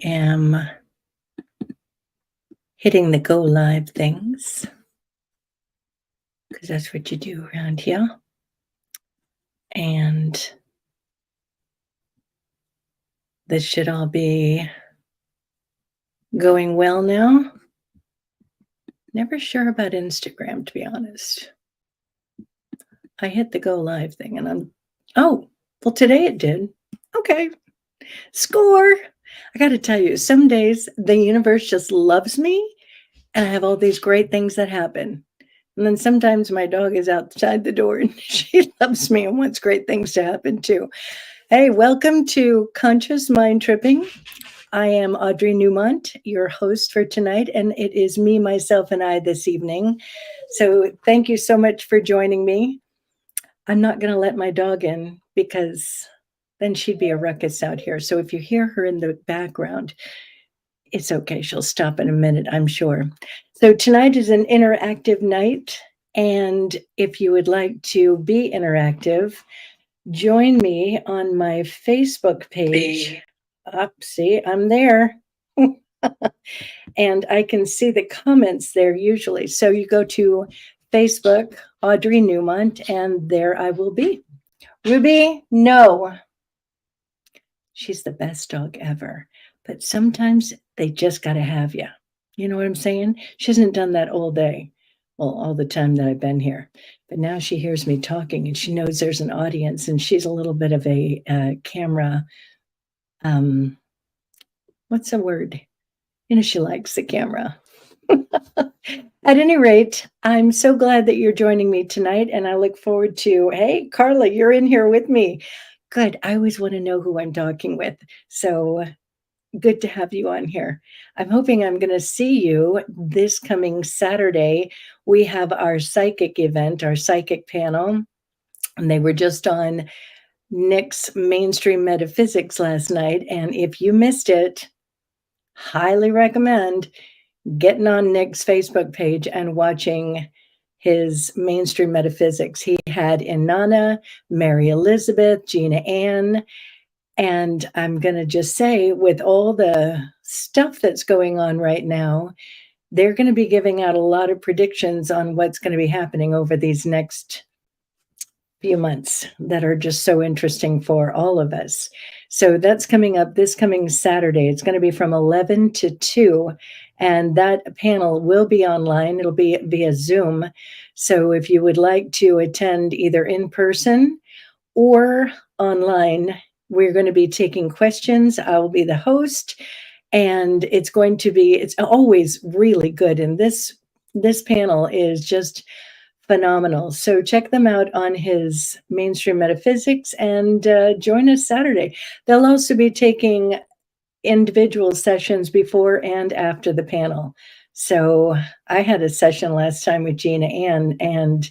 am hitting the go live things because that's what you do around here. And this should all be going well now. Never sure about Instagram, to be honest. I hit the go live thing and well, today it did. Okay. Score. I got to tell you, some days the universe just loves me and I have all these great things that happen. And then sometimes my dog is outside the door and she loves me and wants great things to happen too. Hey, welcome to Conscious Mind Tripping. I am Audrey Newmont, your host for tonight, and it is me, myself, and I this evening. So thank you so much for joining me. I'm not going to let my dog in because then she'd be a ruckus out here. So if you hear her in the background, it's okay. She'll stop in a minute, I'm sure. So tonight is an interactive night. And if you would like to be interactive, join me on my Facebook page. See, I'm there. And I can see the comments there usually. So you go to Facebook, Audrey Newmont, and there I will be. Ruby, no. She's the best dog ever. But sometimes they just got to have you. You know what I'm saying? She hasn't done that all day. Well, all the time that I've been here. But now she hears me talking and she knows there's an audience and she's a little bit of a camera. What's the word? She likes the camera. At any rate, I'm so glad that you're joining me tonight, and I look forward to, hey, Carla, you're in here with me. Good. I always want to know who I'm talking with. So good to have you on here. I'm hoping I'm going to see you this coming Saturday. We have our psychic event, our psychic panel, and they were just on Nick's Mainstream Metaphysics last night. And if you missed it, highly recommend getting on Nick's Facebook page and watching his Mainstream Metaphysics. He had Inanna, Mary Elizabeth, Gina Ann, and I'm going to just say, with all the stuff that's going on right now, they're going to be giving out a lot of predictions on what's going to be happening over these next few months that are just so interesting for all of us. So that's coming up this coming Saturday. It's going to be from 11 to 2, and that panel will be online. It'll be via Zoom. So if you would like to attend either in person or online, we're going to be taking questions. I will be the host, and it's always really good. And this panel is just phenomenal. So check them out on his Mainstream Metaphysics and join us Saturday. They'll also be taking individual sessions before and after the panel. So I had a session last time with Gina Ann, and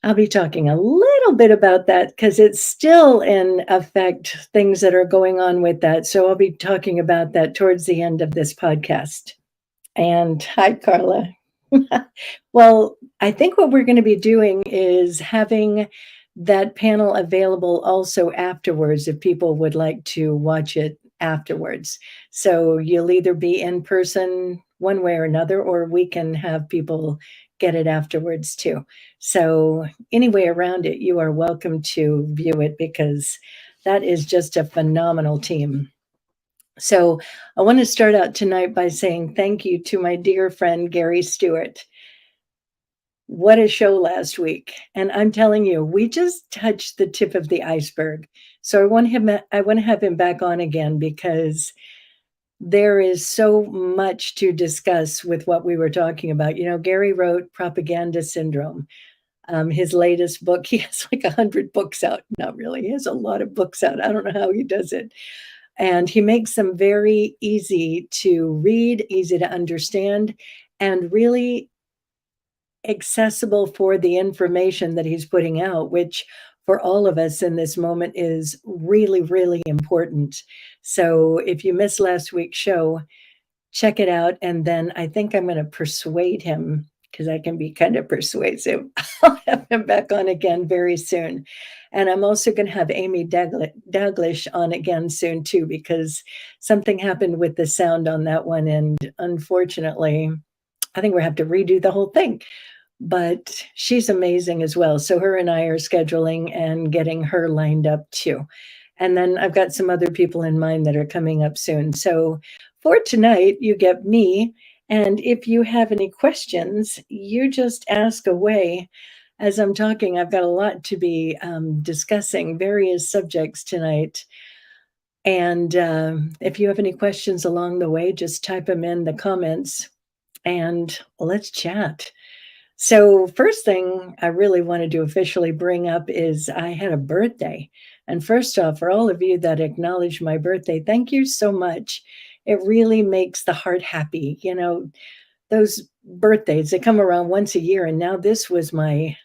I'll be talking a little bit about that because it's still in effect, things that are going on with that. So I'll be talking about that towards the end of this podcast. And hi, Carla. Well, I think what we're going to be doing is having that panel available also afterwards if people would like to watch it afterwards. So you'll either be in person one way or another, or we can have people get it afterwards too. So any way around it, you are welcome to view it because that is just a phenomenal team. So I want to start out tonight by saying thank you to my dear friend, Gary Stewart. What a show last week. And I'm telling you, we just touched the tip of the iceberg. So I want to have him back on again because there is so much to discuss with what we were talking about. Gary wrote Propaganda Syndrome. His latest book, he has like 100 books out. Not really. He has a lot of books out. I don't know how he does it. And he makes them very easy to read, easy to understand, and really accessible for the information that he's putting out, which for all of us in this moment is really, really important. So if you missed last week's show, check it out. And then I think I'm going to persuade him because I can be kind of persuasive. I'll have him back on again very soon. And I'm also going to have Amy Daglish on again soon too, because something happened with the sound on that one. And unfortunately, I think we have to redo the whole thing. But she's amazing as well. So her and I are scheduling and getting her lined up too. And then I've got some other people in mind that are coming up soon. So for tonight, you get me. And if you have any questions, you just ask away. As I'm talking, I've got a lot to be discussing, various subjects tonight. And if you have any questions along the way, just type them in the comments and let's chat. So, first thing I really wanted to officially bring up is I had a birthday. And first off, for all of you that acknowledged my birthday, thank you so much. It really makes the heart happy. You know, those birthdays, they come around once a year. And now this was my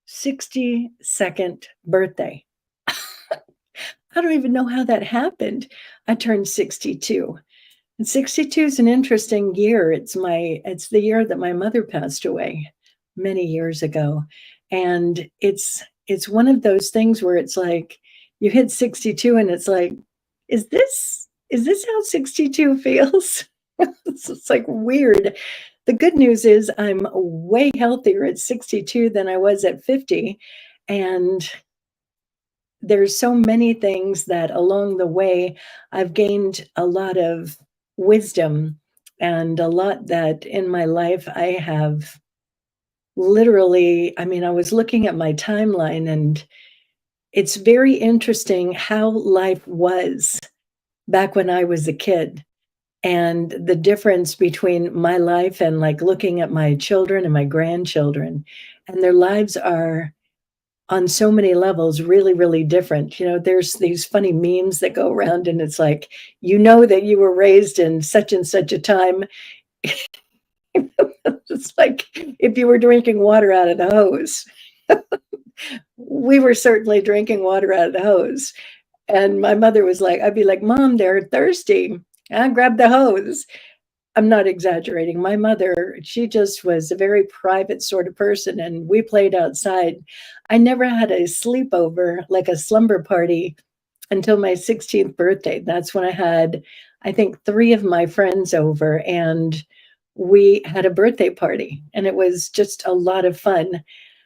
62nd birthday. I don't even know how that happened. I turned 62. And 62 is an interesting year. It's the year that my mother passed away many years ago. And it's one of those things where it's like you hit 62 and it's like, is this how 62 feels? It's like weird. The good news is I'm way healthier at 62 than I was at 50. And there's so many things that along the way I've gained a lot of wisdom and a lot that in my life I have literally, I mean, I was looking at my timeline and it's very interesting how life was back when I was a kid and the difference between my life and like looking at my children and my grandchildren, and their lives are on so many levels really, really different. You know, there's these funny memes that go around and it's like, you know, that you were raised in such and such a time. It's like if you were drinking water out of the hose. We were certainly drinking water out of the hose. And my mother was like, I'd be like, Mom, they're thirsty. I grab the hose. I'm not exaggerating. My mother, she just was a very private sort of person, and we played outside. I never had a sleepover, like a slumber party, until my 16th birthday. That's when I had, I think, 3 of my friends over, and we had a birthday party, and it was just a lot of fun.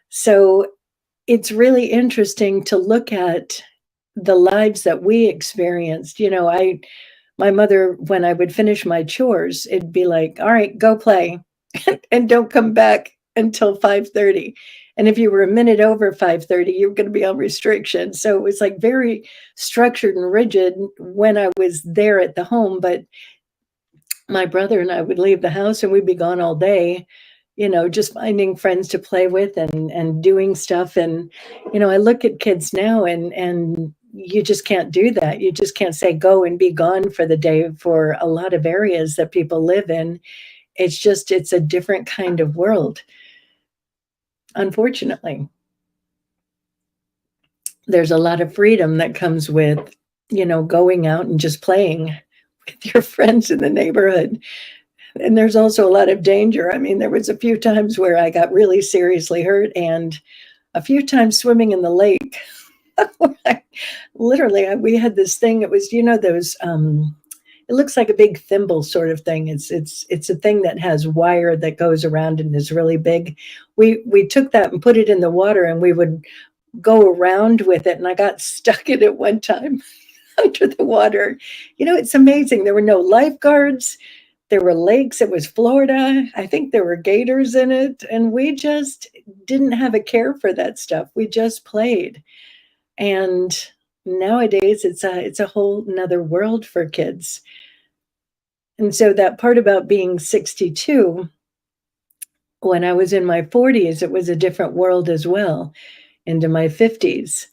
So it's really interesting to look at the lives that we experienced. You know, my mother, when I would finish my chores, it'd be like, all right, go play and don't come back until 5:30. And if you were a minute over 5:30, you were going to be on restriction. So it was like very structured and rigid when I was there at the home. But my brother and I would leave the house and we'd be gone all day, you know, just finding friends to play with and doing stuff. And, you know, I look at kids now and you just can't do that. You just can't say go and be gone for the day for a lot of areas that people live in. It's a different kind of world. Unfortunately, there's a lot of freedom that comes with, you know, going out and just playing with your friends in the neighborhood. And there's also a lot of danger. I mean, there was a few times where I got really seriously hurt and a few times swimming in the lake. Literally, we had this thing. It was, you know, those. It looks like a big thimble sort of thing. It's a thing that has wire that goes around and is really big. We took that and put it in the water, and we would go around with it. And I got stuck in it one time under the water. You know, it's amazing. There were no lifeguards. There were lakes. It was Florida. I think there were gators in it. And we just didn't have a care for that stuff. We just played. And nowadays it's a whole nother world for kids. And so that part about being 62, when I was in my 40s, it was a different world as well, into my 50s.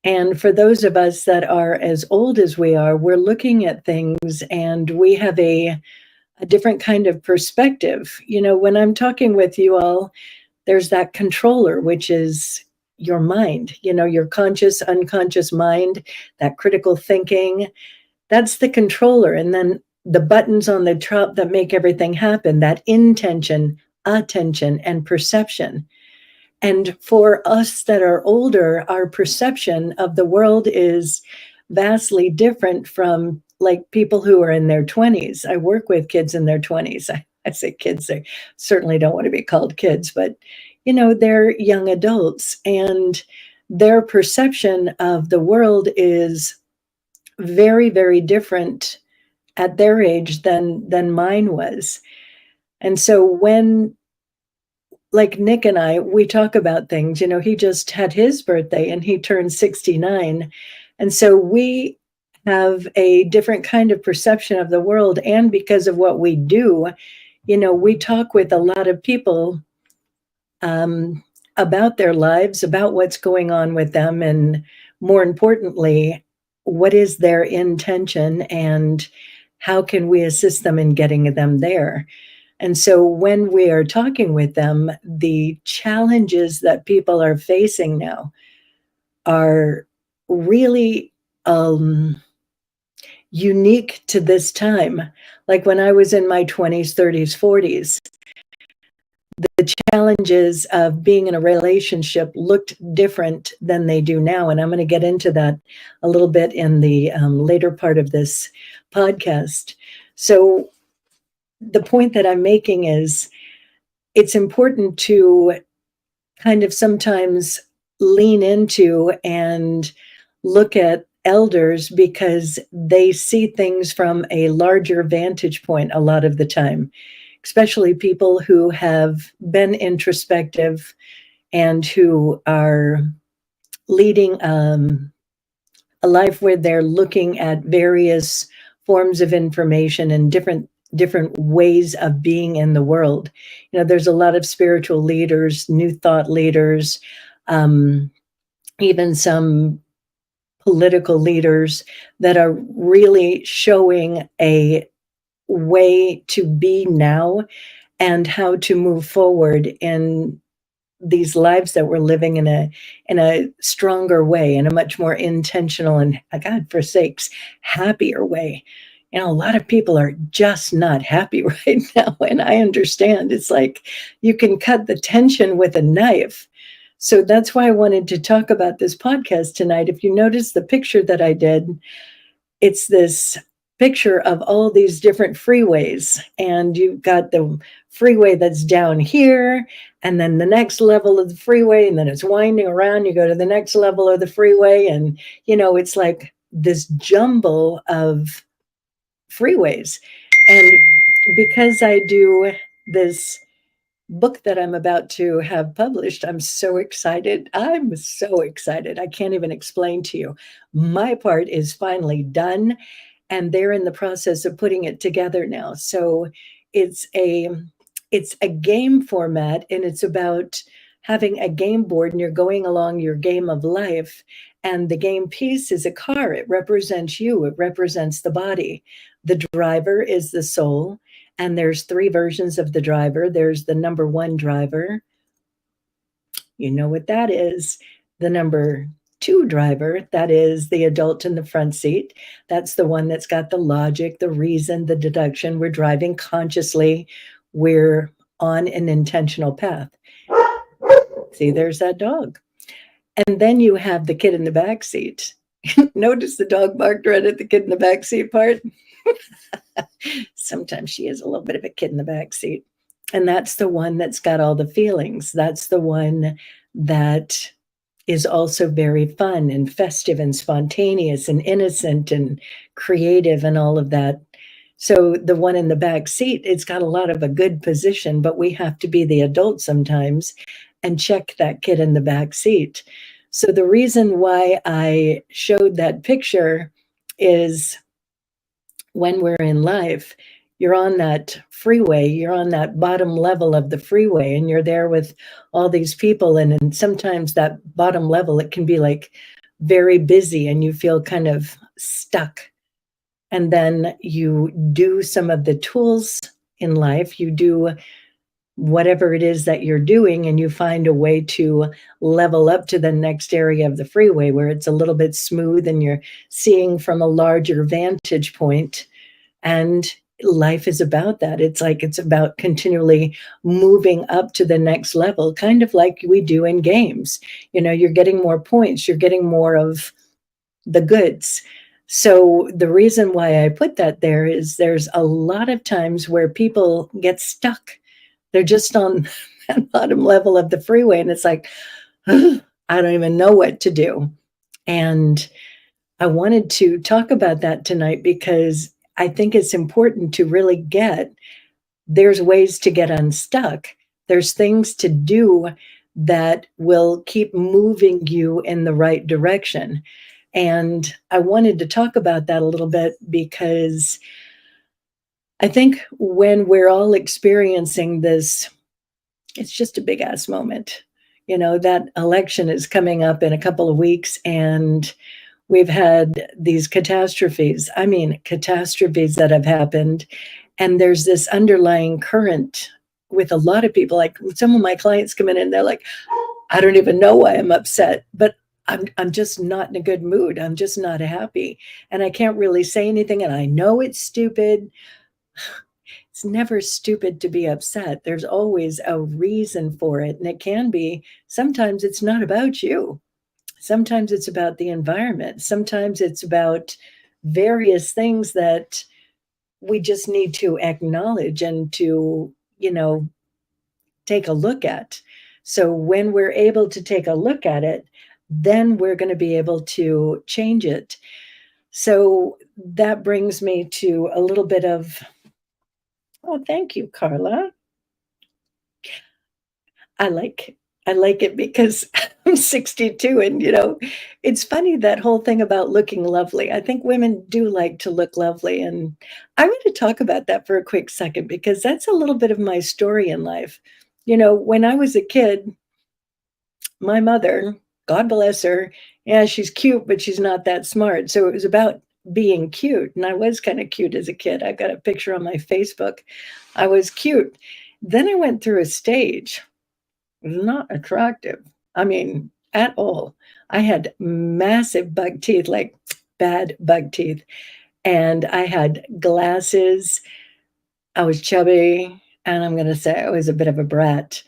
And for those of us that are as old as we are, we're looking at things and we have a different kind of perspective. You know, when I'm talking with you all, there's that controller, which is your mind, you know, your conscious, unconscious mind, that critical thinking. That's the controller. And then the buttons on the top that make everything happen, that intention, attention and perception. And for us that are older, our perception of the world is vastly different from like people who are in their 20s. I work with kids in their 20s. I say kids, they certainly don't want to be called kids, but they're young adults, and their perception of the world is very, very different at their age than mine was. And so when, like Nick and I, we talk about things, he just had his birthday and he turned 69. And so we have a different kind of perception of the world. And because of what we do, we talk with a lot of people about their lives, about what's going on with them, and more importantly, what is their intention and how can we assist them in getting them there. And so when we are talking with them, the challenges that people are facing now are really unique to this time. Like when I was in my 20s, 30s, 40s, the challenges of being in a relationship looked different than they do now. And I'm going to get into that a little bit in the later part of this podcast. So the point that I'm making is it's important to kind of sometimes lean into and look at elders because they see things from a larger vantage point a lot of the time, especially people who have been introspective and who are leading a life where they're looking at various forms of information and different ways of being in the world. There's a lot of spiritual leaders, new thought leaders, even some political leaders that are really showing a way to be now and how to move forward in these lives that we're living in a stronger way, in a much more intentional and, God forsakes, happier way. A lot of people are just not happy right now. And I understand it's like you can cut the tension with a knife. So that's why I wanted to talk about this podcast tonight. If you notice the picture that I did, it's this picture of all these different freeways. And you've got the freeway that's down here, and then the next level of the freeway, and then it's winding around. You go to the next level of the freeway, and, it's like this jumble of freeways. And because I do this book that I'm about to have published, I'm so excited. I'm so excited. I can't even explain to you. My part is finally done, and they're in the process of putting it together now. So it's a game format, and it's about having a game board, and you're going along your game of life. And the game piece is a car. It represents you. It represents the body. The driver is the soul. And there's 3 versions of the driver. There's the number 1 driver. You know what that is. The number 2 driver, that is the adult in the front seat. That's the one that's got the logic, the reason, the deduction. We're driving consciously. We're on an intentional path. See, there's that dog. And then you have the kid in the back seat. Notice the dog barked right at the kid in the back seat part. Sometimes she is a little bit of a kid in the back seat. And that's the one that's got all the feelings. That's the one that is also very fun and festive and spontaneous and innocent and creative and all of that. So the one in the back seat, it's got a lot of a good position, but we have to be the adult sometimes and check that kid in the back seat. So the reason why I showed that picture is when we're in life, you're on that freeway, you're on that bottom level of the freeway, and you're there with all these people. And sometimes that bottom level, it can be like very busy and you feel kind of stuck. And then you do some of the tools in life, you do whatever it is that you're doing, and you find a way to level up to the next area of the freeway where it's a little bit smooth and you're seeing from a larger vantage point, and life is about that. It's like it's about continually moving up to the next level, kind of like we do in games. You know, you're getting more points, you're getting more of the goods. So the reason why I put that there is there's a lot of times where people get stuck. They're just on that bottom level of the freeway, and it's like, I don't even know what to do. And I wanted to talk about that tonight because I think it's important to really get there's ways to get unstuck. There's things to do that will keep moving you in the right direction. And I wanted to talk about that a little bit because I think when we're all experiencing this, it's just a big ass moment. You know, that election is coming up in a couple of weeks, and we've had these catastrophes. I mean, catastrophes that have happened. And there's this underlying current with a lot of people. Like some of my clients come in and they're like, I don't even know why I'm upset, but I'm just not in a good mood. I'm just not happy. And I can't really say anything. And I know it's stupid. It's never stupid to be upset. There's always a reason for it. And it can be, sometimes it's not about you. Sometimes it's about the environment. Sometimes it's about various things that we just need to acknowledge and to, take a look at. So when we're able to take a look at it, then we're going to be able to change it. So that brings me to a little bit of, oh, thank you, Carla. I like I like it because I'm 62 and it's funny that whole thing about looking lovely. I think women do like to look lovely, and I want to talk about that for a quick second because that's a little bit of my story in life. When I was a kid, my mother, God bless her, yeah, she's cute, but she's not that smart. So it was about being cute, and I was kind of cute as a kid. I got a picture on my Facebook. I was cute. Then I went through a stage not attractive. I mean, at all. I had massive bug teeth, like bad bug teeth, and I had glasses. I was chubby, and I'm gonna say I was a bit of a brat.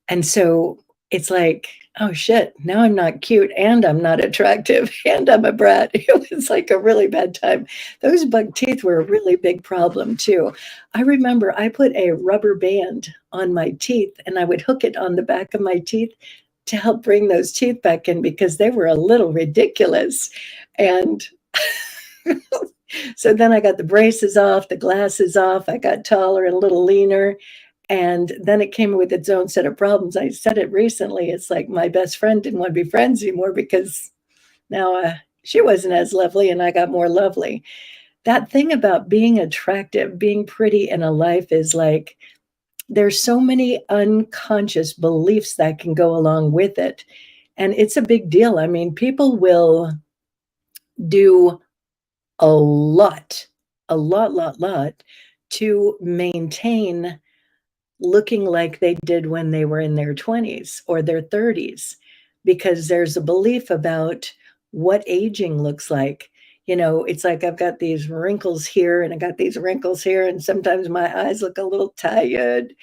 And so it's like, oh shit, now I'm not cute and I'm not attractive and I'm a brat. It was like a really bad time. Those bug teeth were a really big problem too. I remember I put a rubber band on my teeth and I would hook it on the back of my teeth to help bring those teeth back in because they were a little ridiculous. And so then I got the braces off, the glasses off. I got taller and a little leaner. And then it came with its own set of problems. I said it recently. It's like my best friend didn't want to be friends anymore because now she wasn't as lovely and I got more lovely. That thing about being attractive, being pretty in a life is like there's so many unconscious beliefs that can go along with it. And it's a big deal. I mean, people will do a lot to maintain looking like they did when they were in their 20s or their 30s because there's a belief about what aging looks like. It's like I've got these wrinkles here and I got these wrinkles here, and sometimes my eyes look a little tired.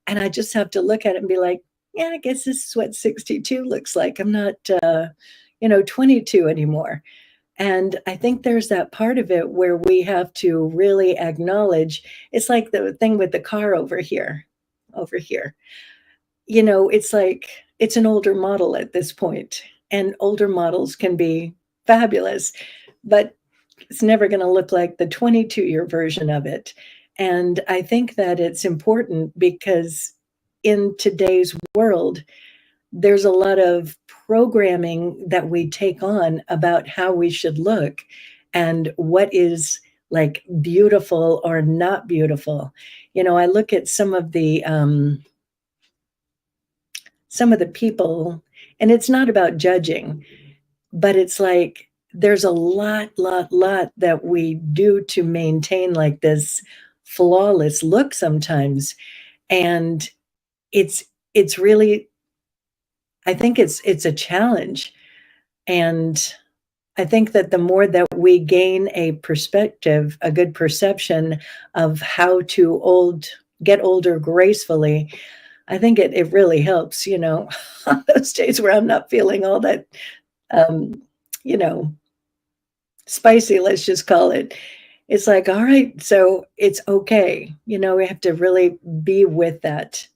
And I just have to look at it and be like, yeah, I guess this is what 62 looks like. I'm not, 22 anymore. And I think there's that part of it where we have to really acknowledge it's like the thing with the car over here. It's like it's an older model at this point, and older models can be fabulous, but it's never going to look like the 22-year version of it. And I think that it's important because in today's world, there's a lot of programming that we take on about how we should look and what is like beautiful or not beautiful. I look at some of the people, and it's not about judging, but it's like there's a lot that we do to maintain like this flawless look sometimes. And it's really, I think it's a challenge. And I think that the more that we gain a perspective, a good perception of how to get older gracefully, I think it really helps, on those days where I'm not feeling all that, um, you know, spicy, let's just call it. It's like, all right, so it's okay. We have to really be with that.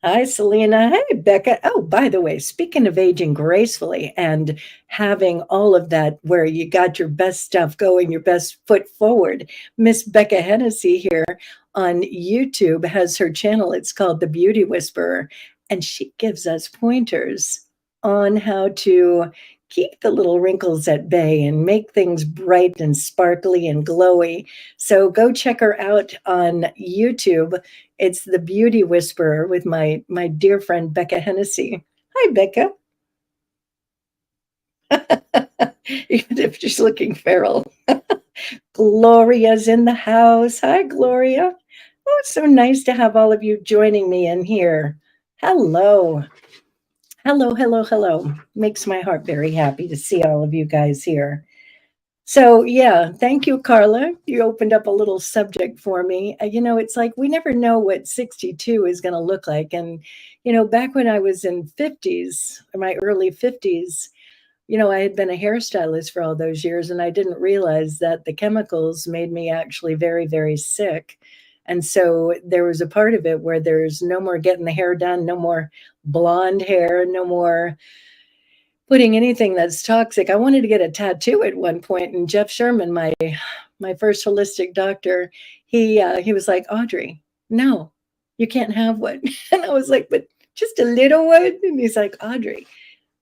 Hi, Selena. Hey, Becca. Oh, by the way, speaking of aging gracefully and having all of that where you got your best stuff going, your best foot forward, Miss Becca Hennessy here on YouTube has her channel. It's called The Beauty Whisperer, and she gives us pointers on how to keep the little wrinkles at bay and make things bright and sparkly and glowy. So go check her out on YouTube. It's The Beauty Whisperer with my dear friend Becca Hennessy. Hi, Becca. Even if she's looking feral. Gloria's in the house. Hi, Gloria. Oh, it's so nice to have all of you joining me in here. Hello. Hello, hello, hello. Makes my heart very happy to see all of you guys here. So, yeah, thank you, Carla. You opened up a little subject for me. It's like we never know what 62 is going to look like. And, back when I was in 50s, or my early 50s, I had been a hairstylist for all those years, and I didn't realize that the chemicals made me actually very, very sick. And so there was a part of it where there's no more getting the hair done, no more blonde hair, no more putting anything that's toxic. I wanted to get a tattoo at one point, and Jeff Sherman, my first holistic doctor, he was like, Audrey, no, you can't have one. And I was like, but just a little one. And he's like, Audrey,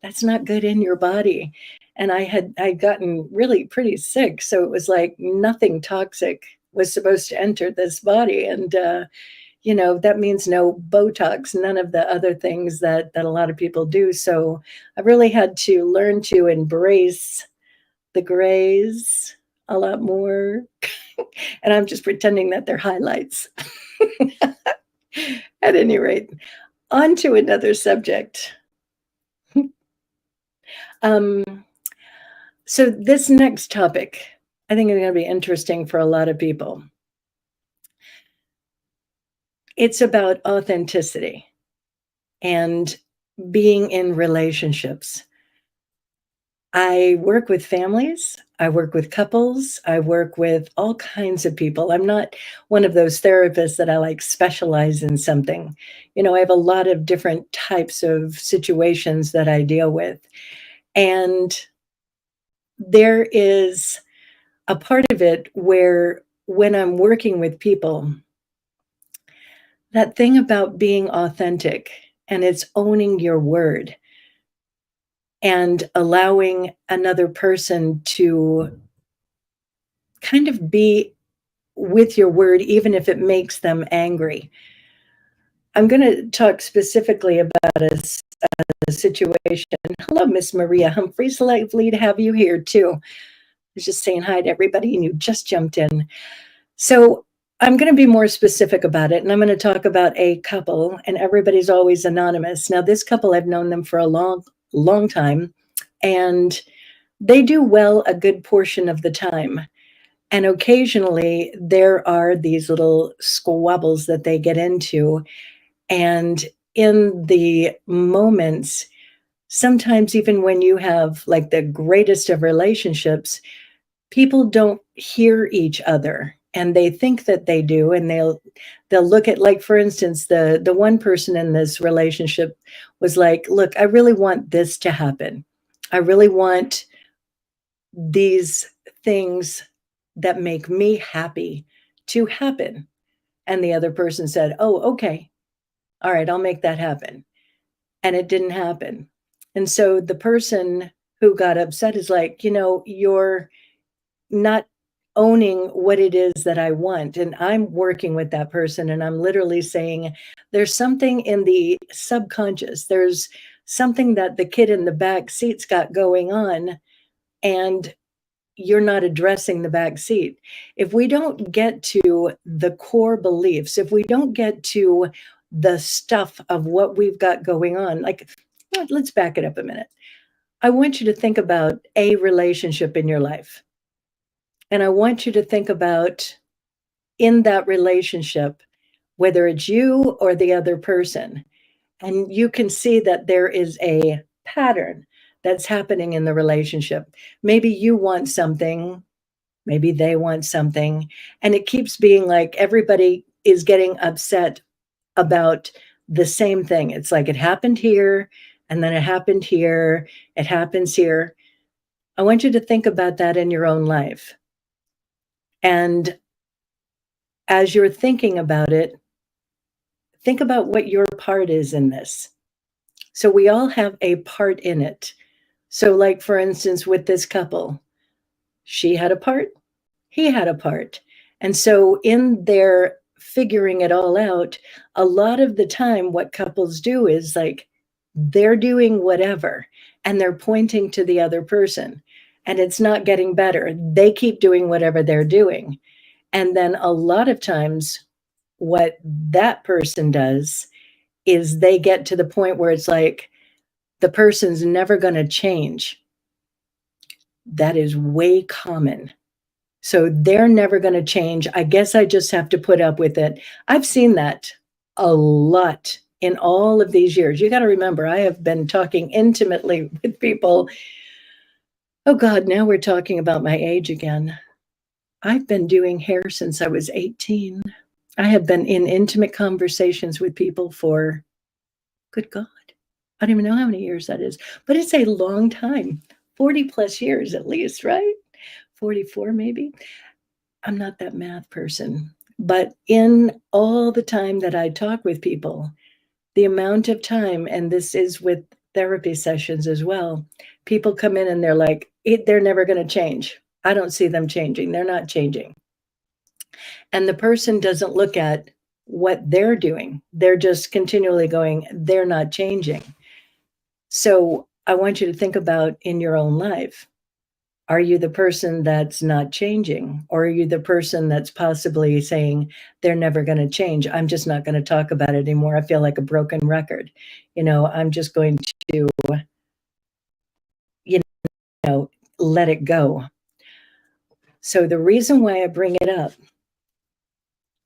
that's not good in your body. And I'd gotten really pretty sick, so it was like nothing toxic was supposed to enter this body. And that means no Botox, none of the other things that a lot of people do. So I really had to learn to embrace the grays a lot more. And I'm just pretending that they're highlights. At any rate, on to another subject. Um, so this next topic, I think is going to be interesting for a lot of people. It's about authenticity and being in relationships. I work with families, I work with couples, I work with all kinds of people. I'm not one of those therapists that I like specialize in something. I have a lot of different types of situations that I deal with. And there is a part of it where when I'm working with people, that thing about being authentic and it's owning your word and allowing another person to kind of be with your word, even if it makes them angry. I'm going to talk specifically about a situation. Hello, Miss Maria Humphreys. Lovely to have you here, too. I was just saying hi to everybody, and you just jumped in. So I'm going to be more specific about it, and I'm going to talk about a couple, and everybody's always anonymous. Now, this couple, I've known them for a long, long time, and they do well a good portion of the time. And occasionally there are these little squabbles that they get into. And in the moments, sometimes even when you have like the greatest of relationships, people don't hear each other and they think that they do. And they'll look at, like, for instance, the one person in this relationship was like, look, I really want this to happen. I really want these things that make me happy to happen. And the other person said, oh, okay. All right, I'll make that happen. And it didn't happen. And so the person who got upset is like, you're not owning what it is that I want. And I'm working with that person and I'm literally saying, there's something in the subconscious. There's something that the kid in the back seat's got going on. And you're not addressing the back seat. If we don't get to the core beliefs, if we don't get to the stuff of what we've got going on, like, let's back it up a minute. I want you to think about a relationship in your life. And I want you to think about in that relationship, whether it's you or the other person, and you can see that there is a pattern that's happening in the relationship. Maybe you want something, maybe they want something, and it keeps being like everybody is getting upset about the same thing. It's like it happened here, and then it happened here, it happens here. I want you to think about that in your own life. And as you're thinking about it, think about what your part is in this. So we all have a part in it. So, like for instance, with this couple, she had a part, he had a part. And so, in their figuring it all out, a lot of the time, what couples do is like they're doing whatever and they're pointing to the other person, and it's not getting better. They keep doing whatever they're doing. And then a lot of times, what that person does is they get to the point where it's like the person's never going to change. That is way common. So they're never going to change. I guess I just have to put up with it. I've seen that a lot in all of these years. You got to remember, I have been talking intimately with people. Oh God, now we're talking about my age again. I've been doing hair since I was 18. I have been in intimate conversations with people for, good God, I don't even know how many years that is, but it's a long time, 40 plus years at least, right? 44 maybe. I'm not that math person, but in all the time that I talk with people, the amount of time, and this is with therapy sessions as well, people come in and they're like, they're never going to change. I don't see them changing. They're not changing. And the person doesn't look at what they're doing. They're just continually going, they're not changing. So I want you to think about in your own life, are you the person that's not changing? Or are you the person that's possibly saying they're never going to change? I'm just not going to talk about it anymore. I feel like a broken record. I'm just going to, you let it go. So the reason why I bring it up,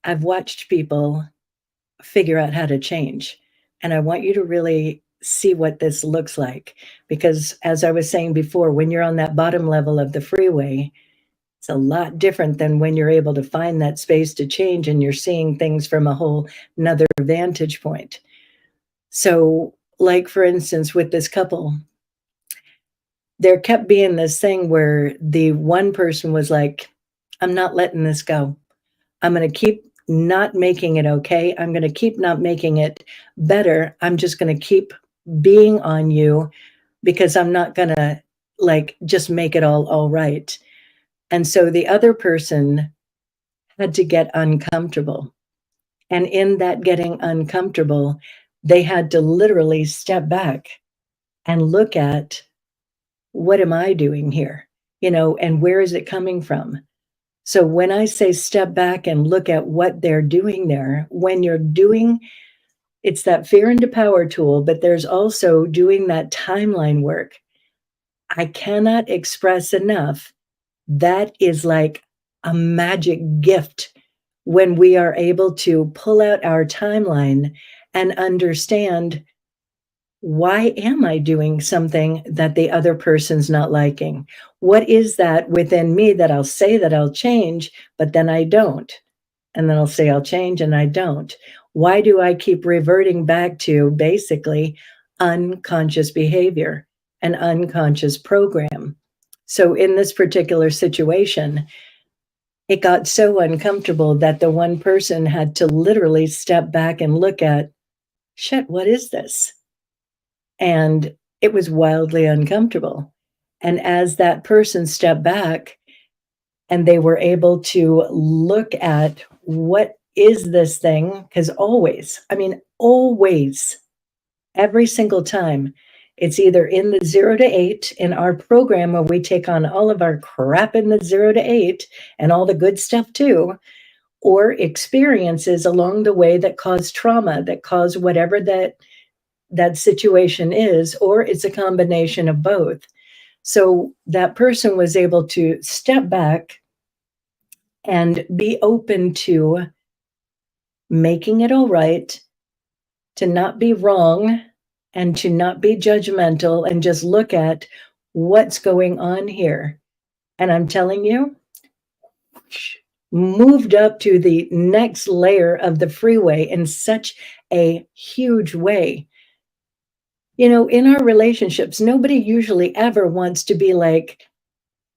I've watched people figure out how to change. And I want you to really see what this looks like. Because as I was saying before, when you're on that bottom level of the freeway, it's a lot different than when you're able to find that space to change and you're seeing things from a whole another vantage point. So, like for instance, with this couple, there kept being this thing where the one person was like, I'm not letting this go. I'm going to keep not making it okay. I'm going to keep not making it better. I'm just going to keep being on you because I'm not going to like just make it all right. And so the other person had to get uncomfortable. And in that getting uncomfortable, they had to literally step back and look at what am I doing here? And where is it coming from? So when I say step back and look at what they're doing there, when you're doing, it's that fear into power tool, but there's also doing that timeline work. I cannot express enough. That is like a magic gift when we are able to pull out our timeline and understand, why am I doing something that the other person's not liking? What is that within me that I'll say that I'll change, but then I don't? And then I'll say I'll change and I don't. Why do I keep reverting back to basically unconscious behavior, an unconscious program? So in this particular situation, it got so uncomfortable that the one person had to literally step back and look at, shit, what is this? And it was wildly uncomfortable. And as that person stepped back and they were able to look at what is this thing, because always, every single time, it's either in the 0 to 8 in our program where we take on all of our crap in the 0 to 8 and all the good stuff too, or experiences along the way that cause trauma, that cause whatever that that situation is, or it's a combination of both. So that person was able to step back and be open to making it all right, to not be wrong, and to not be judgmental and just look at what's going on here. And I'm telling you, moved up to the next layer of the freeway in such a huge way. You know, in our relationships, nobody usually ever wants to be like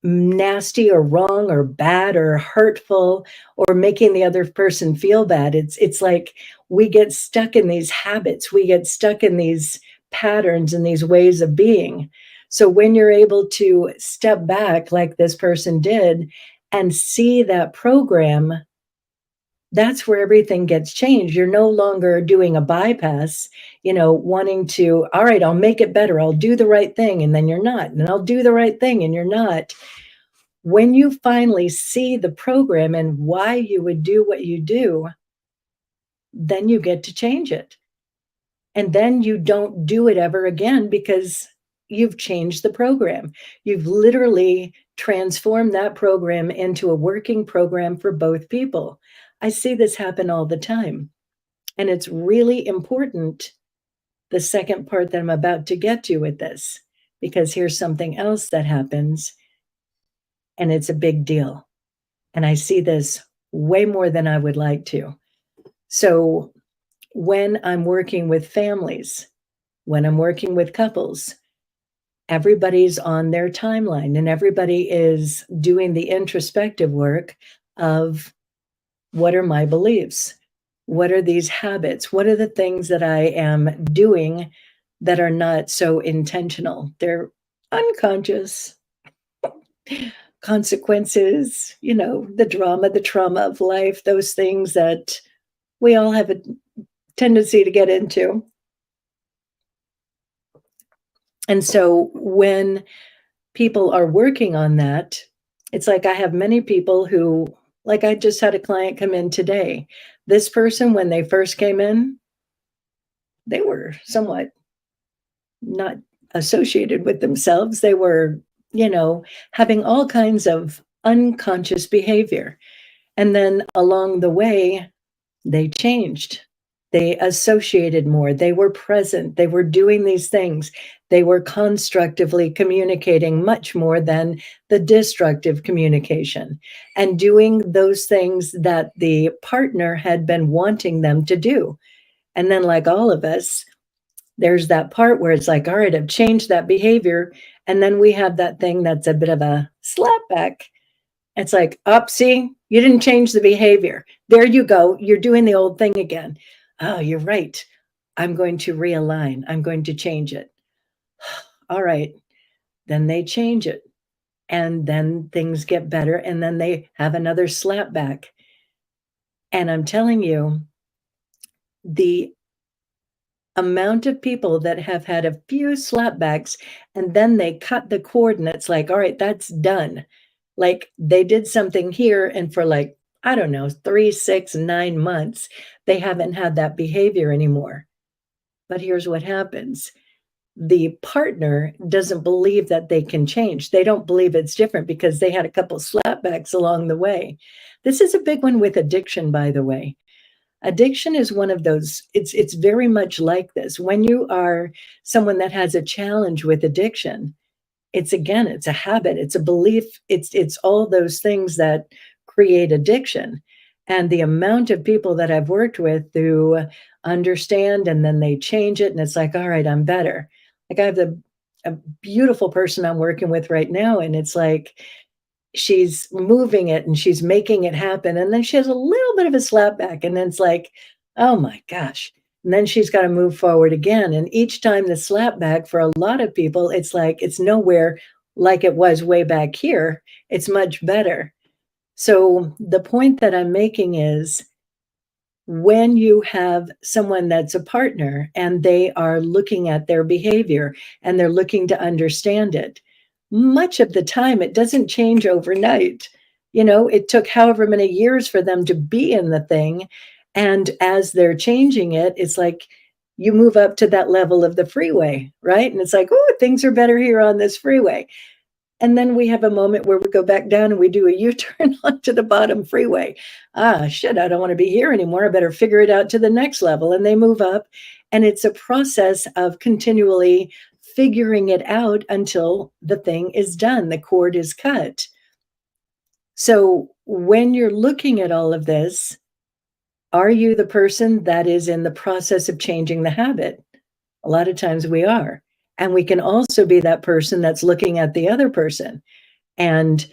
nasty or wrong or bad or hurtful or making the other person feel bad. It's like we get stuck in these habits, we get stuck in these patterns and these ways of being. So when you're able to step back like this person did and see that program, that's where everything gets changed. You're no longer doing a bypass, you know, wanting to, all right, I'll make it better. I'll do the right thing. And then you're not. And I'll do the right thing. And you're not. When you finally see the program and why you would do what you do, then you get to change it. And then you don't do it ever again because you've changed the program. You've literally transformed that program into a working program for both people. I see this happen all the time. And it's really important, the second part that I'm about to get to with this, because here's something else that happens, and it's a big deal. And I see this way more than I would like to. So when I'm working with families, when I'm working with couples, everybody's on their timeline and everybody is doing the introspective work of what are my beliefs? What are these habits? What are the things that I am doing that are not so intentional? They're unconscious consequences, you know, the drama, the trauma of life, those things that we all have a tendency to get into. And so when people are working on that, it's like I have many people who, like I just had a client come in today. This person, when they first came in, they were somewhat not associated with themselves. They were, you know, having all kinds of unconscious behavior. And then along the way, they changed. They associated more. They were present. They were doing these things. They were constructively communicating much more than the destructive communication and doing those things that the partner had been wanting them to do. And then, like all of us, there's that part where it's like, all right, I've changed that behavior. And then we have that thing that's a bit of a slap back. It's like, up, see, you didn't change the behavior. There you go. You're doing the old thing again. Oh, you're right. I'm going to realign. I'm going to change it. All right. Then they change it. And then things get better. And then they have another slap back. And I'm telling you, the amount of people that have had a few slapbacks and then they cut the cord and it's like, all right, that's done. Like they did something here and for like, I don't know, 3, 6, 9 months, they haven't had that behavior anymore. But here's what happens. The partner doesn't believe that they can change. They don't believe it's different because they had a couple slapbacks along the way. This is a big one with addiction, by the way. Addiction is one of those, it's very much like this. When you are someone that has a challenge with addiction, it's again, it's a habit, it's a belief, it's all those things that create addiction. And the amount of people that I've worked with who understand and then they change it and it's like, all right, I'm better. Like I have a beautiful person I'm working with right now, and it's like she's moving it and she's making it happen. And then she has a little bit of a slap back. And then it's like, oh my gosh. And then she's got to move forward again. And each time the slap back for a lot of people, it's like it's nowhere like it was way back here. It's much better. So the point that I'm making is when you have someone that's a partner and they are looking at their behavior and they're looking to understand it, much of the time it doesn't change overnight. You know, it took however many years for them to be in the thing. And as they're changing it, it's like you move up to that level of the freeway, right? And it's like, oh, things are better here on this freeway. And then we have a moment where we go back down and we do a U-turn onto the bottom freeway. Ah, shit, I don't want to be here anymore. I better figure it out to the next level. And they move up. And it's a process of continually figuring it out until the thing is done, the cord is cut. So when you're looking at all of this, are you the person that is in the process of changing the habit? A lot of times we are. And we can also be that person that's looking at the other person. And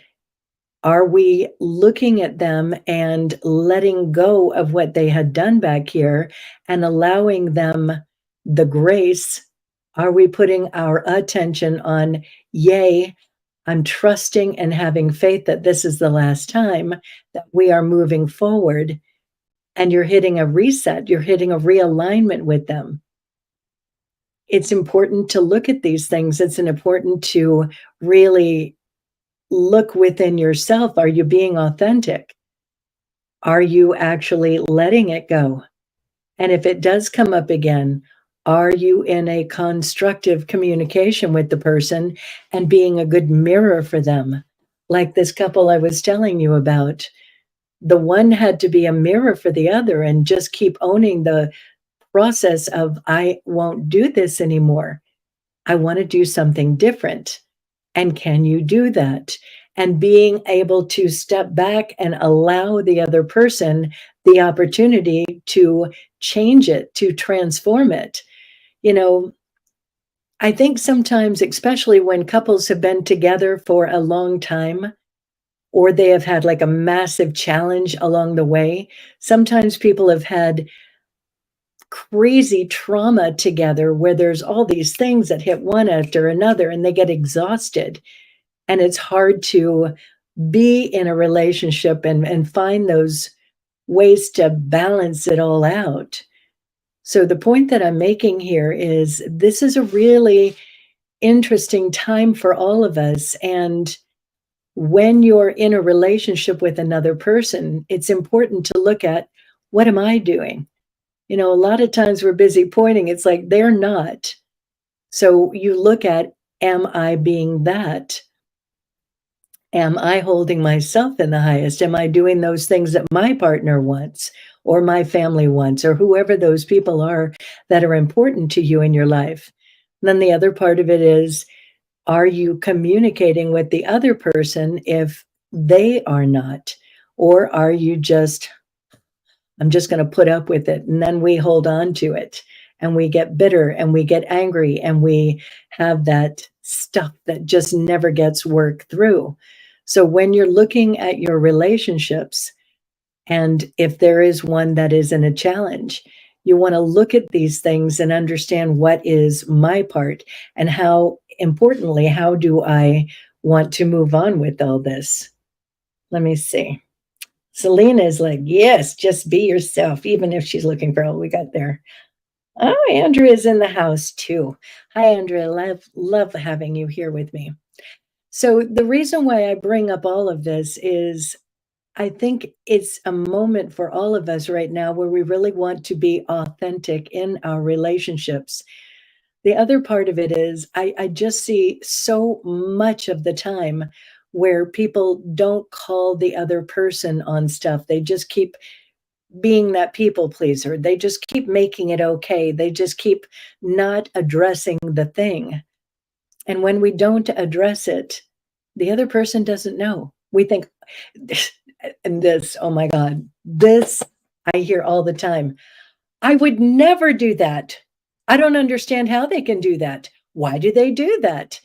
are we looking at them and letting go of what they had done back here and allowing them the grace? Are we putting our attention on, yay, I'm trusting and having faith that this is the last time that we are moving forward, and you're hitting a reset, you're hitting a realignment with them. It's important to look at these things. It's important to really look within yourself. Are you being authentic? Are you actually letting it go? And if it does come up again, are you in a constructive communication with the person and being a good mirror for them? Like this couple I was telling you about, the one had to be a mirror for the other and just keep owning the process of, I won't do this anymore. I want to do something different. And can you do that? And being able to step back and allow the other person the opportunity to change it, to transform it. You know, I think sometimes, especially when couples have been together for a long time, or they have had like a massive challenge along the way, sometimes people have had crazy trauma together where there's all these things that hit one after another and they get exhausted. And it's hard to be in a relationship and find those ways to balance it all out. So the point that I'm making here is this is a really interesting time for all of us. And when you're in a relationship with another person, it's important to look at, what am I doing? You know, a lot of times we're busy pointing, it's like they're not. So you look at, am I being that? Am I holding myself in the highest? Am I doing those things that my partner wants or my family wants or whoever those people are that are important to you in your life? And then the other part of it is, are you communicating with the other person if they are not? Or are you just, I'm just going to put up with it. And then we hold on to it and we get bitter and we get angry and we have that stuff that just never gets worked through. So when you're looking at your relationships, and if there is one that is in a challenge, you want to look at these things and understand what is my part and how importantly, how do I want to move on with all this? Let me see. Selena is like, yes, just be yourself, even if she's looking for all we got there. Oh, Andrea's in the house too. Hi, Andrea. Love having you here with me. So the reason why I bring up all of this is I think it's a moment for all of us right now where we really want to be authentic in our relationships. The other part of it is I just see so much of the time where people don't call the other person on stuff. They just keep being that people pleaser. They just keep making it okay. They just keep not addressing the thing. And when we don't address it, the other person doesn't know. We think, and this, oh my God, this I hear all the time. I would never do that. I don't understand how they can do that. Why do they do that?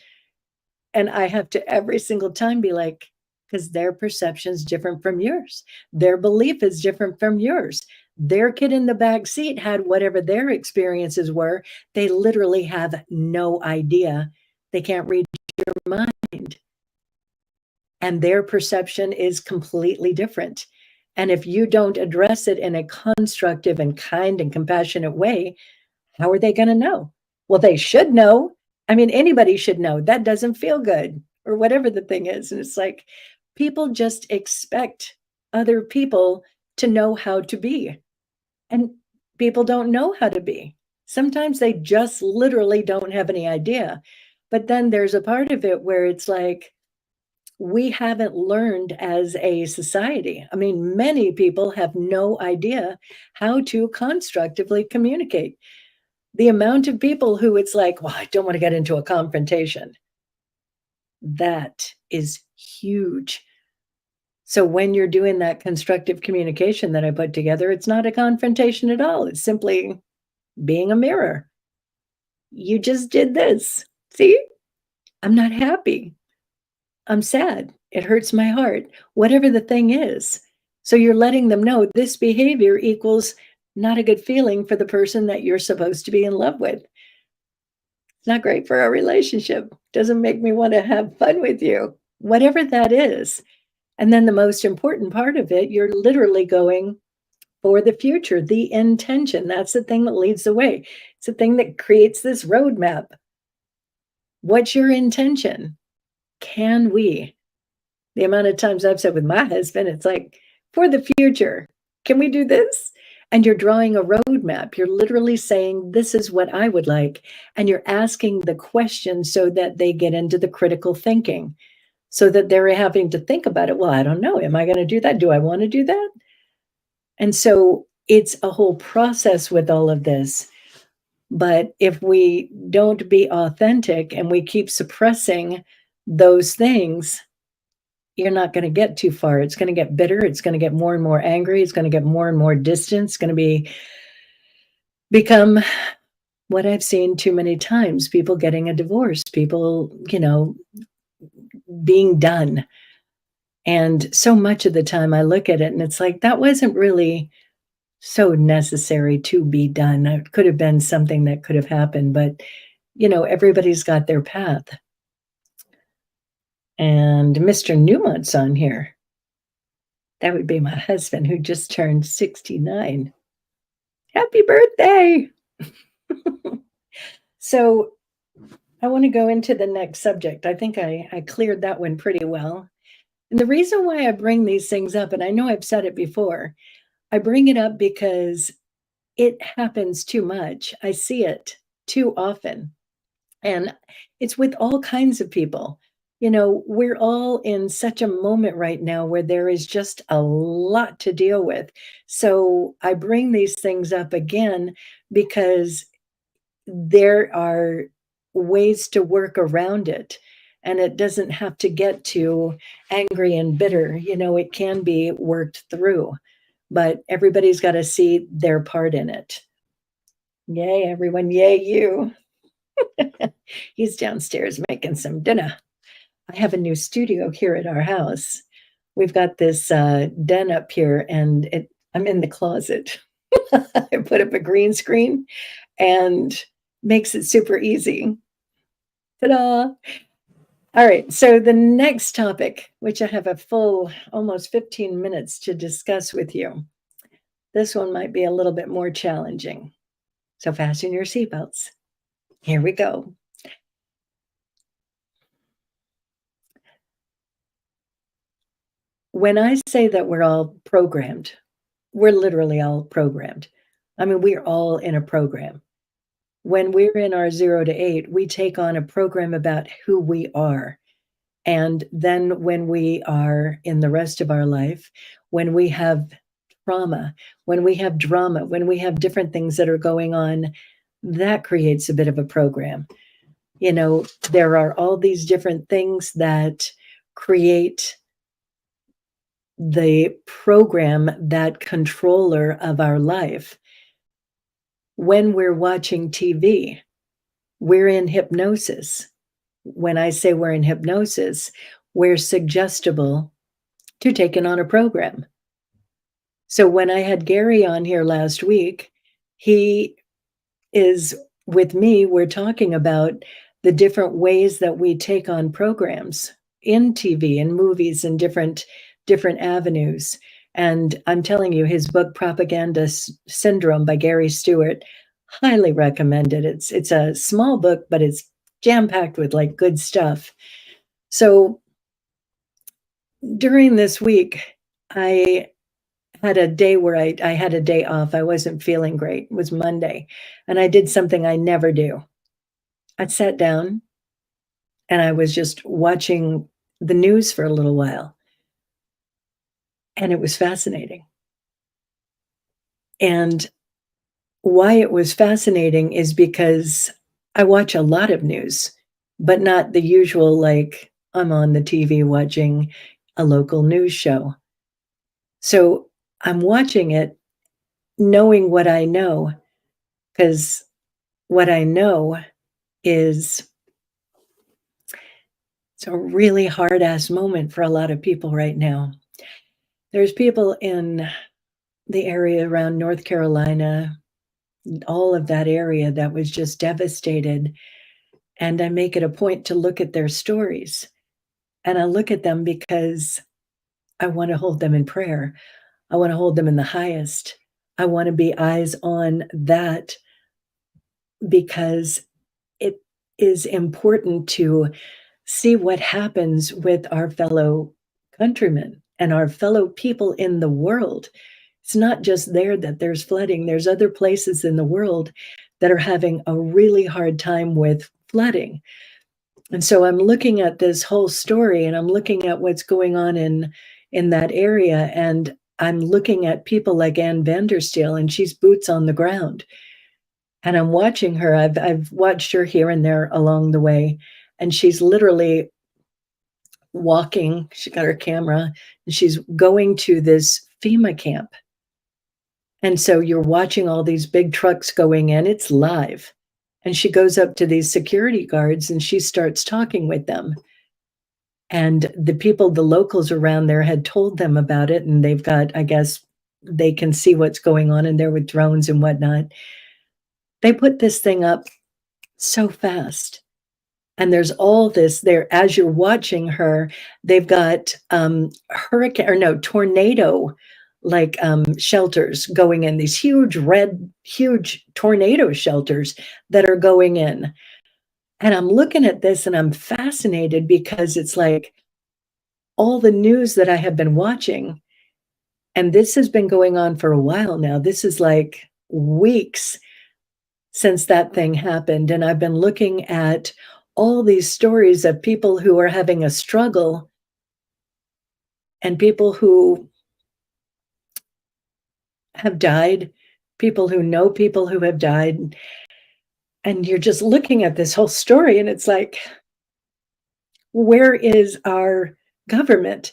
And I have to every single time be like, because their perception is different from yours. Their belief is different from yours. Their kid in the back seat had whatever their experiences were. They literally have no idea. They can't read your mind. And their perception is completely different. And if you don't address it in a constructive and kind and compassionate way, how are they going to know? Well, they should know. I mean, anybody should know that doesn't feel good or whatever the thing is. And it's like people just expect other people to know how to be. And people don't know how to be. Sometimes they just literally don't have any idea. But then there's a part of it where it's like, we haven't learned as a society. I mean, many people have no idea how to constructively communicate. The amount of people who it's like, well, I don't want to get into a confrontation. That is huge. So when you're doing that constructive communication that I put together, it's not a confrontation at all. It's simply being a mirror. You just did this. See, I'm not happy. I'm sad. It hurts my heart. Whatever the thing is. So you're letting them know this behavior equals not a good feeling for the person that you're supposed to be in love with. It's not great for our relationship. Doesn't make me want to have fun with you. Whatever that is. And then the most important part of it, you're literally going for the future, the intention. That's the thing that leads the way. It's the thing that creates this roadmap. What's your intention? Can we? The amount of times I've said with my husband, it's like, for the future, can we do this? And you're drawing a roadmap. You're literally saying, this is what I would like. And you're asking the question so that they get into the critical thinking, so that they're having to think about it. Well, I don't know. Am I going to do that? Do I want to do that? And so it's a whole process with all of this. But if we don't be authentic and we keep suppressing those things, you're not going to get too far. It's going to get bitter. It's going to get more and more angry. It's going to get more and more distant. It's going to become what I've seen too many times, people getting a divorce, people, being done. And so much of the time I look at it and it's like, that wasn't really so necessary to be done. It could have been something that could have happened, but everybody's got their path. And Mr. Newmont's on here. That would be my husband who just turned 69. Happy birthday! So I want to go into the next subject. I think I cleared that one pretty well. And the reason why I bring these things up, and I know I've said it before, I bring it up because it happens too much. I see it too often. And it's with all kinds of people. We're all in such a moment right now where there is just a lot to deal with. So I bring these things up again because there are ways to work around it. And it doesn't have to get too angry and bitter. It can be worked through, but everybody's got to see their part in it. Yay, everyone. Yay, you. He's downstairs making some dinner. I have a new studio here at our house. We've got this den up here, and I'm in the closet. I put up a green screen and makes it super easy. Ta-da! All right, so the next topic, which I have a full almost 15 minutes to discuss with you, this one might be a little bit more challenging. So fasten your seatbelts. Here we go. When I say that we're all programmed, we're literally all programmed. I mean, we're all in a program. When we're in our 0 to 8, we take on a program about who we are. And then when we are in the rest of our life, when we have trauma, when we have drama, when we have different things that are going on, that creates a bit of a program. There are all these different things that create the program, that controller of our life. When we're watching TV, we're in hypnosis. When I say we're in hypnosis, we're suggestible to taking on a program. So when I had Gary on here last week, he is with me. We're talking about the different ways that we take on programs in TV and movies and different avenues. And I'm telling you, his book, Propaganda Syndrome by Gary Stewart, highly recommended. It's a small book, but it's jam-packed with like good stuff. So during this week, I had a day where I had a day off. I wasn't feeling great. It was Monday, and I did something I never do. I sat down and I was just watching the news for a little while, and it was fascinating. And why it was fascinating is because I watch a lot of news, but not the usual, like, I'm on the TV watching a local news show. So I'm watching it knowing what I know, because what I know is it's a really hard ass moment for a lot of people right now. There's people in the area around North Carolina, all of that area that was just devastated. And I make it a point to look at their stories. And I look at them because I want to hold them in prayer. I want to hold them in the highest. I want to be eyes on that because it is important to see what happens with our fellow countrymen and our fellow people in the world. It's not just there that there's flooding, there's other places in the world that are having a really hard time with flooding. And so I'm looking at this whole story and I'm looking at what's going on in that area, and I'm looking at people like Ann Vandersteel, and she's boots on the ground. And I'm watching her. I've watched her here and there along the way, and she's literally walking. She got her camera, and she's going to this FEMA camp. And so you're watching all these big trucks going in. It's live. And she goes up to these security guards and she starts talking with them. And the people, the locals around there had told them about it. And they've got, I guess, they can see what's going on in there with drones and whatnot. They put this thing up so fast. And there's all this there as you're watching her. They've got tornado like shelters going in, these huge tornado shelters that are going in. And I'm looking at this and I'm fascinated because it's like all the news that I have been watching, and this has been going on for a while now. This is like weeks since that thing happened. And I've been looking at all these stories of people who are having a struggle and people who have died, people who know people who have died. And you're just looking at this whole story and it's like, where is our government?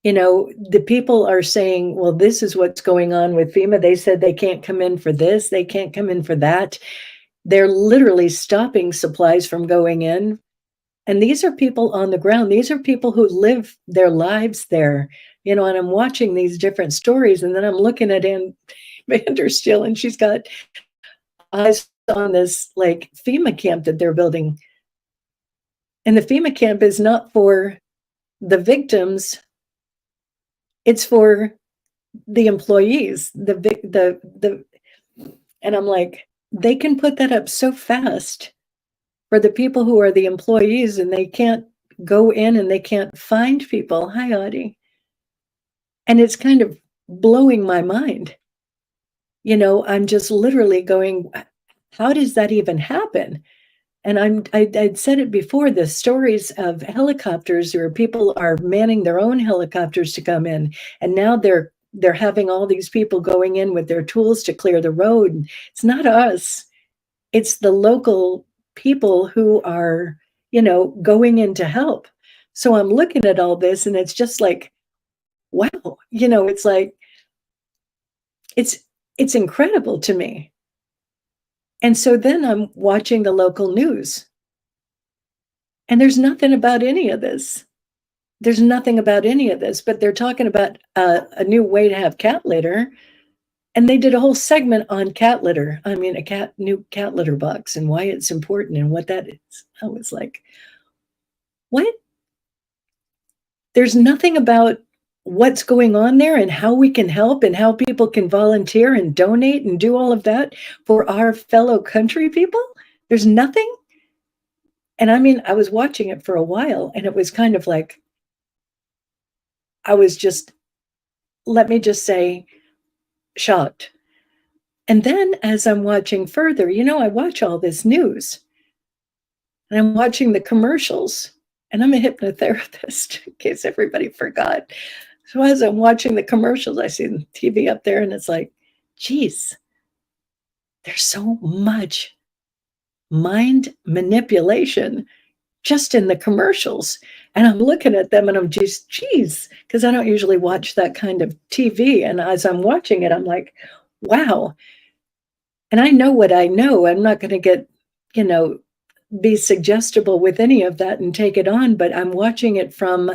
You know, the people are saying, well, this is what's going on with FEMA. They said they can't come in for this, they can't come in for that. They're literally stopping supplies from going in. And these are people on the ground. These are people who live their lives there, you know, and I'm watching these different stories. And then I'm looking at Ann Vandersteel, and she's got eyes on this like FEMA camp that they're building. And the FEMA camp is not for the victims, it's for the employees, and I'm like, they can put that up so fast for the people who are the employees, and they can't go in and they can't find people. Hi, Audie. And it's kind of blowing my mind. You know, I'm just literally going, how does that even happen? And I'd said it before, the stories of helicopters where people are manning their own helicopters to come in. And now they're having all these people going in with their tools to clear the road. It's not us. It's the local people who are, you know, going in to help. So I'm looking at all this and it's just like, wow, you know, it's like, it's incredible to me. And so then I'm watching the local news and there's nothing about any of this. There's nothing about any of this, but they're talking about a new way to have cat litter. And they did a whole segment on cat litter. I mean, new cat litter box and why it's important and what that is. I was like, what? There's nothing about what's going on there and how we can help and how people can volunteer and donate and do all of that for our fellow country people. There's nothing. And I mean, I was watching it for a while and it was kind of like, I was just let me just say, shocked. And then as I'm watching further, I watch all this news and I'm watching the commercials, and I'm a hypnotherapist, in case everybody forgot. So as I'm watching the commercials, I see the TV up there and it's like, geez, there's so much mind manipulation just in the commercials. And I'm looking at them and I'm just, geez, because I don't usually watch that kind of TV. And as I'm watching it, I'm like, wow. And I know what I know. I'm not going to get, you know, be suggestible with any of that and take it on, but I'm watching it from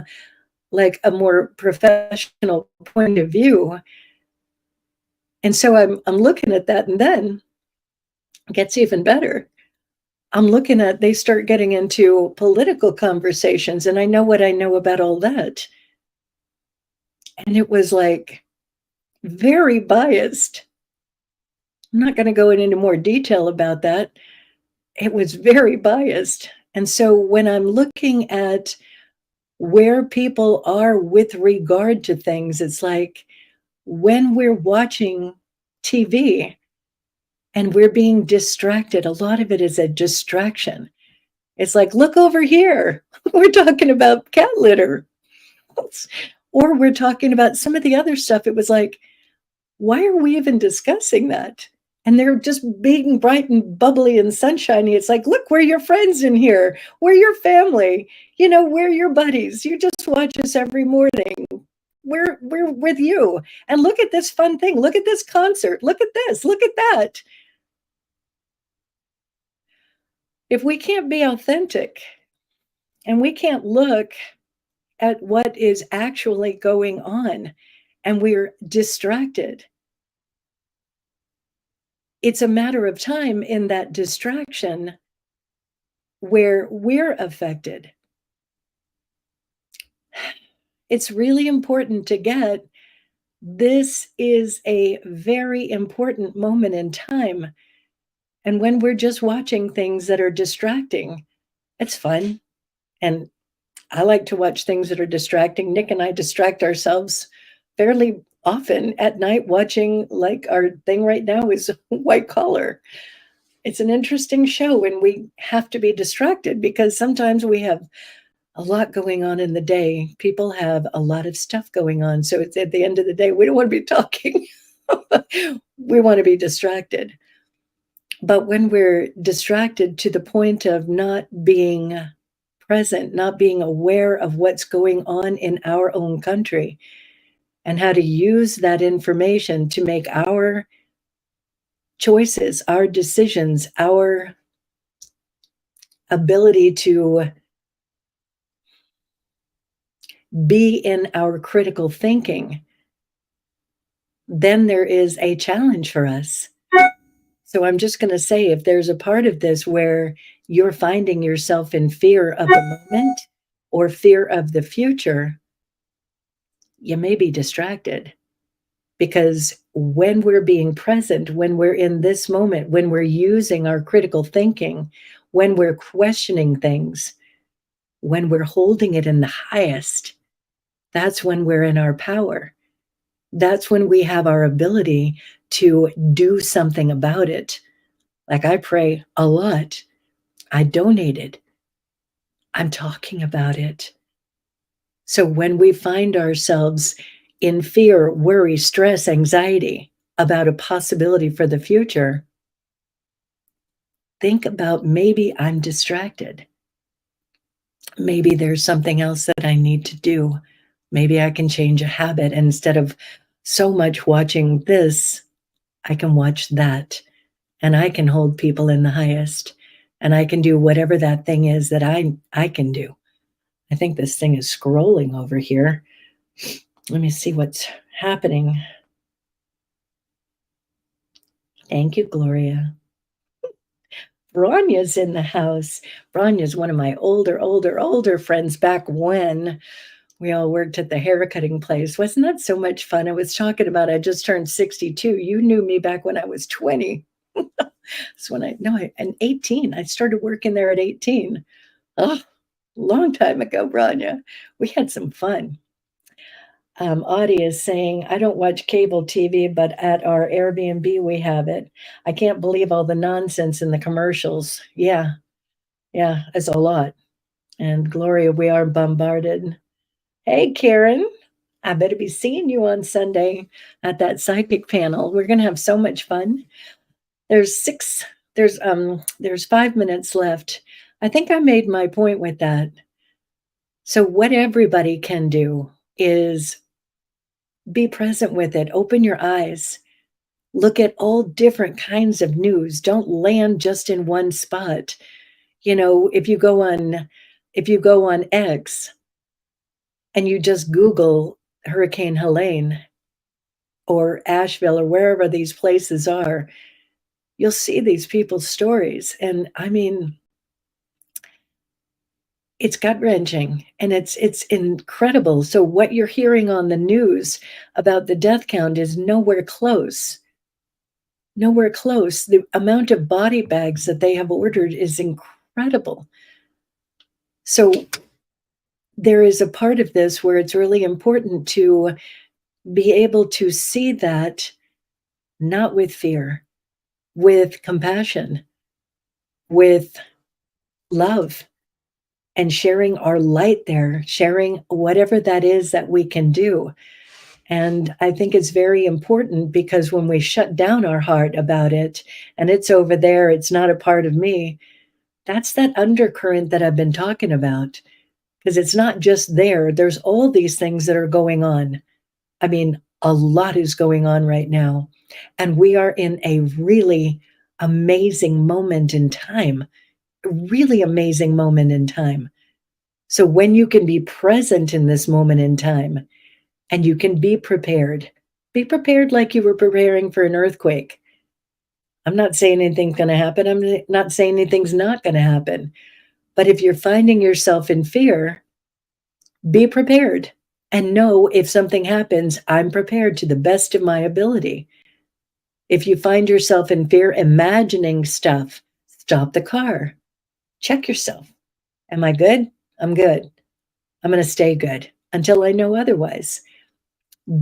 like a more professional point of view. And so I'm looking at that, and then it gets even better. I'm looking at they start getting into political conversations, and I know what I know about all that. And it was like very biased. I'm not going to go into more detail about that. It was very biased. And so when I'm looking at where people are with regard to things, it's like when we're watching TV and we're being distracted, a lot of it is a distraction. It's like, look over here. We're talking about cat litter. Or we're talking about some of the other stuff. It was like, why are we even discussing that? And they're just being bright and bubbly and sunshiny. It's like, look, we're your friends in here. We're your family. We're your buddies. You just watch us every morning. We're with you. And look at this fun thing. Look at this concert. Look at this. Look at that. If we can't be authentic and we can't look at what is actually going on and we're distracted, it's a matter of time in that distraction where we're affected. It's really important to get this is a very important moment in time. And when we're just watching things that are distracting, it's fun. And I like to watch things that are distracting. Nick and I distract ourselves fairly often at night watching, like our thing right now is White Collar. It's an interesting show, and we have to be distracted because sometimes we have a lot going on in the day. People have a lot of stuff going on. So it's at the end of the day, we don't want to be talking. We want to be distracted. But when we're distracted to the point of not being present, not being aware of what's going on in our own country and how to use that information to make our choices, our decisions, our ability to be in our critical thinking, then there is a challenge for us. So I'm just going to say, if there's a part of this where you're finding yourself in fear of the moment or fear of the future, you may be distracted. Because when we're being present, when we're in this moment, when we're using our critical thinking, when we're questioning things, when we're holding it in the highest, that's when we're in our power. That's when we have our ability to do something about it. Like I pray a lot. I donated. I'm talking about it. So when we find ourselves in fear, worry, stress, anxiety about a possibility for the future, think about maybe I'm distracted. Maybe there's something else that I need to do. Maybe I can change a habit. And instead of so much watching this, I can watch that. And I can hold people in the highest. And I can do whatever that thing is that I can do. I think this thing is scrolling over here. Let me see what's happening. Thank you, Gloria. Bronya's in the house. Bronya's one of my older friends back when we all worked at the haircutting place. Wasn't that so much fun? I was talking about I just turned 62. You knew me back when I was 20. That's when and 18. I started working there at 18. Oh, long time ago, Bronya. We had some fun. Audie is saying, I don't watch cable TV, but at our Airbnb we have it. I can't believe all the nonsense in the commercials. Yeah, yeah, it's a lot. And Gloria, we are bombarded. Hey, Karen, I better be seeing you on Sunday at that psychic panel. We're going to have so much fun. There's six, there's 5 minutes left. I think I made my point with that. So, what everybody can do is be present with it, open your eyes, look at all different kinds of news. Don't land just in one spot. You know, if you go on X and you just Google Hurricane Helene or Asheville or wherever these places are, you'll see these people's stories. And I mean, it's gut-wrenching and it's incredible. So what you're hearing on the news about the death count is nowhere close. Nowhere close. The amount of body bags that they have ordered is incredible. So there is a part of this where it's really important to be able to see that not with fear, with compassion, with love, and sharing our light there, sharing whatever that is that we can do. And I think it's very important because when we shut down our heart about it and it's over there, it's not a part of me, that's that undercurrent that I've been talking about. Because it's not just there, there's all these things that are going on. I mean, a lot is going on right now. And we are in a really amazing moment in time, really amazing moment in time. So when you can be present in this moment in time and you can be prepared like you were preparing for an earthquake. I'm not saying anything's going to happen. I'm not saying anything's not going to happen. But if you're finding yourself in fear, be prepared and know if something happens, I'm prepared to the best of my ability. If you find yourself in fear, imagining stuff, stop the car, check yourself. Am I good? I'm good. I'm going to stay good until I know otherwise.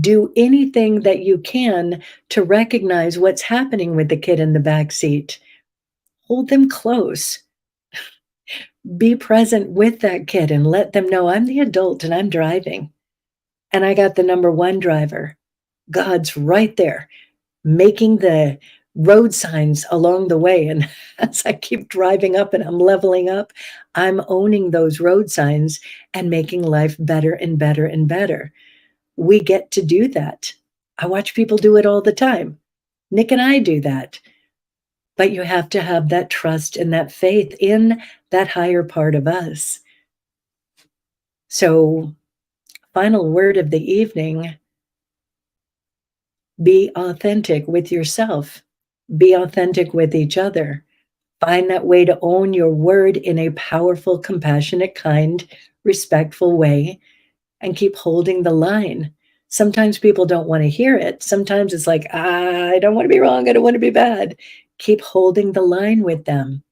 Do anything that you can to recognize what's happening with the kid in the back seat. Hold them close. Be present with that kid and let them know I'm the adult and I'm driving. And I got the number one driver. God's right there, making the road signs along the way. And as I keep driving up and I'm leveling up, I'm owning those road signs and making life better and better and better. We get to do that. I watch people do it all the time. Nick and I do that. But you have to have that trust and that faith in that higher part of us. So, final word of the evening, be authentic with yourself. Be authentic with each other. Find that way to own your word in a powerful, compassionate, kind, respectful way and keep holding the line. Sometimes people don't want to hear it. Sometimes it's like, I don't want to be wrong. I don't want to be bad. Keep holding the line with them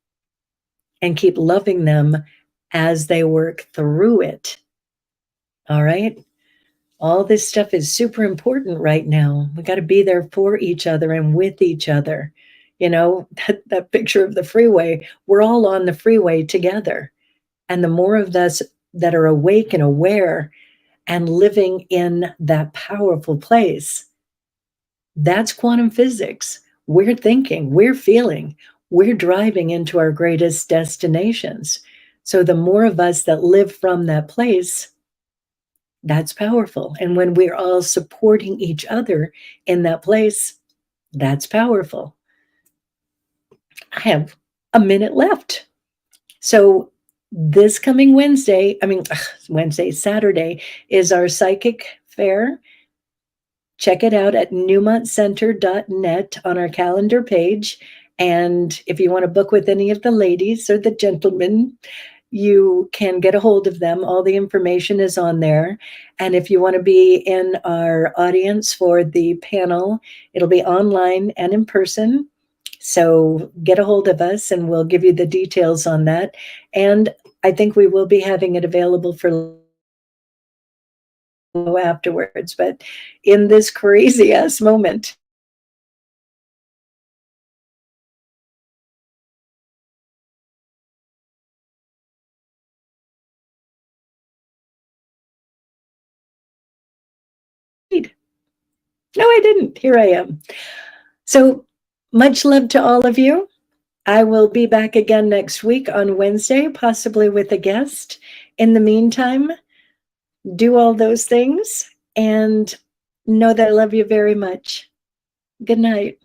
and keep loving them as they work through it. All right. All this stuff is super important right now. We got to be there for each other and with each other. You know, that picture of the freeway, we're all on the freeway together. And the more of us that are awake and aware and living in that powerful place, that's quantum physics. We're thinking, we're feeling, we're driving into our greatest destinations. So the more of us that live from that place, that's powerful. And when we're all supporting each other in that place, that's powerful. I have a minute left. So this coming Saturday is our psychic fair. Check it out at newmontcenter.net on our calendar page. And if you want to book with any of the ladies or the gentlemen, you can get a hold of them. All the information is on there. And if you want to be in our audience for the panel, it'll be online and in person. So get a hold of us and we'll give you the details on that. And I think we will be having it available for afterwards, but in this crazy ass moment. No, I didn't. Here I am. So much love to all of you. I will be back again next week on Wednesday, possibly with a guest. In the meantime, do all those things and know that I love you very much. Good night.